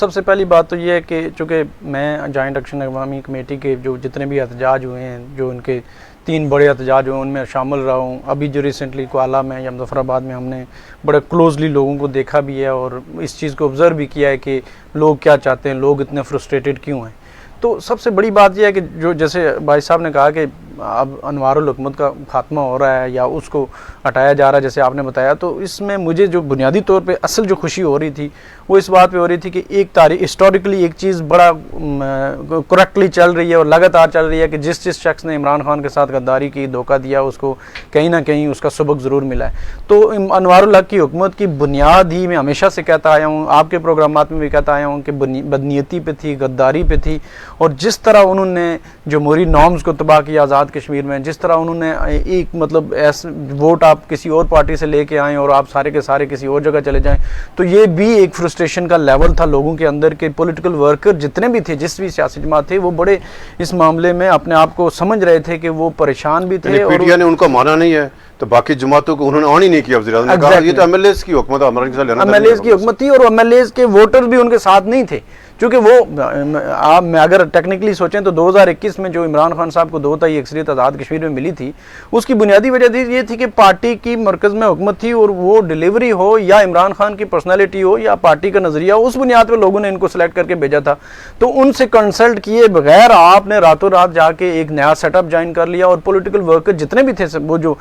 सबसे पहली बात तो ये है कि चूँकि मैं जॉइंट एक्शन अवामी कमेटी के जो जितने भी एहतजाज हुए हैं, जो उनके 3 बड़े एहतजाज हुए उनमें शामिल रहा हूँ। अभी जो रिसेंटली कोआला में या मुजफ्फराबाद में हमने बड़े क्लोजली लोगों को देखा भी है और इस चीज़ को ऑब्ज़र्व भी किया है कि लोग क्या चाहते हैं, लोग इतने फ्रस्ट्रेटेड क्यों हैं। तो सबसे बड़ी बात यह है कि जो जैसे भाई साहब ने कहा कि अब अनवारुल हुकूमत का खात्मा हो रहा है या उसको हटाया जा रहा है जैसे आपने बताया, तो इसमें मुझे जो बुनियादी तौर पे असल जो खुशी हो रही थी वो इस बात पे हो रही थी कि एक तारीख हिस्टोरिकली एक चीज़ बड़ा करेक्टली चल रही है और लगातार चल रही है कि जिस शख्स ने इमरान खान के साथ गद्दारी की, धोखा दिया, उसको कहीं ना कहीं उसका सबक ज़रूर मिला है। तो अनवारुल हक की हुकूमत की बुनियाद ही मैं हमेशा से कहता आया हूँ, आपके प्रोग्रामात में भी कहता आया हूँ कि बदनीयती पे थी, गद्दारी पे थी। और जिस तरह उन्होंने जमहूरी नॉर्म्स को तबाह किया आज़ाद कश्मीर में, जिस तरह उन्होंने एक मतलब ऐसे वोट आप किसी और पार्टी से लेके आएँ और आप सारे के सारे किसी और जगह चले जाएं, तो ये भी एक फ्रस्ट्रेशन का लेवल था लोगों के अंदर के पॉलिटिकल वर्कर जितने भी थे, जिस भी सियासी जमात थे, वो बड़े इस मामले में अपने आप को समझ रहे थे कि वो परेशान भी थे। और पीटीआई ने उनका माना नहीं है तो बाकी जमातों को उन्होंने ऑन ही नहीं किया। ये तो एमएलएस की हुकूमत, एमएलएस की हुकूमत थी और एमएलएस के वोटर भी उनके साथ नहीं थे, क्योंकि वो आप अगर टेक्निकली सोचें तो 2021 में जो इमरान खान साहब को 2 अक्सरियत आज़ाद कश्मीर में मिली थी, उसकी बुनियादी वजह ये थी कि पार्टी की मरकज़ में हुकूमत थी और वो डिलीवरी हो या इमरान खान की पर्सनैलिटी हो या पार्टी का नज़रिया हो, उस बुनियाद पर लोगों ने इनको सेलेक्ट करके भेजा था। तो उनसे कंसल्ट किए बगैर आपने रातों रात जाके एक नया सेटअप ज्वाइन कर लिया और पॉलिटिकल वर्कर जितने भी थे, वो जो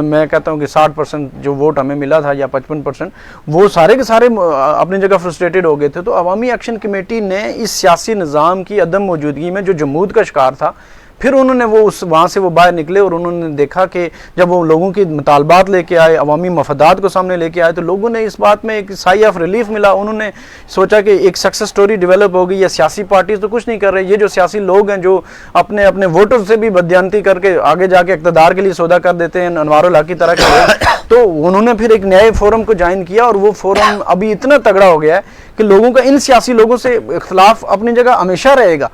मैं कहता हूँ कि 60% जो वोट हमें मिला था या 55%, वो सारे के सारे अपनी जगह फ्रस्ट्रेटेड हो गए थे। तो अवामी एक्शन कमेटी ने इस सियासी निज़ाम की अदम मौजूदगी में जो जमूद का शिकार था, फिर उन्होंने वो वहाँ से वो बाहर निकले और उन्होंने देखा कि जब वो लोगों की मुतालबात लेके आए, अवामी मफादात को सामने लेके आए, तो लोगों ने इस बात में एक साई ऑफ रिलीफ मिला। उन्होंने सोचा कि एक सक्सेस स्टोरी डेवलप हो गई, या सियासी पार्टीज तो कुछ नहीं कर रहे, ये जो सियासी लोग हैं जो अपने अपने वोटर से भी बदयांती करके आगे जाके इक़्तिदार के लिए सौदा कर देते हैं, अनवारुल हक की तरह के लोग, तो उन्होंने फिर एक नए फोरम को ज्वाइन किया और वो फोरम अभी इतना तगड़ा हो गया है कि लोगों का इन सियासी लोगों से इख्तिलाफ अपनी जगह हमेशा रहेगा,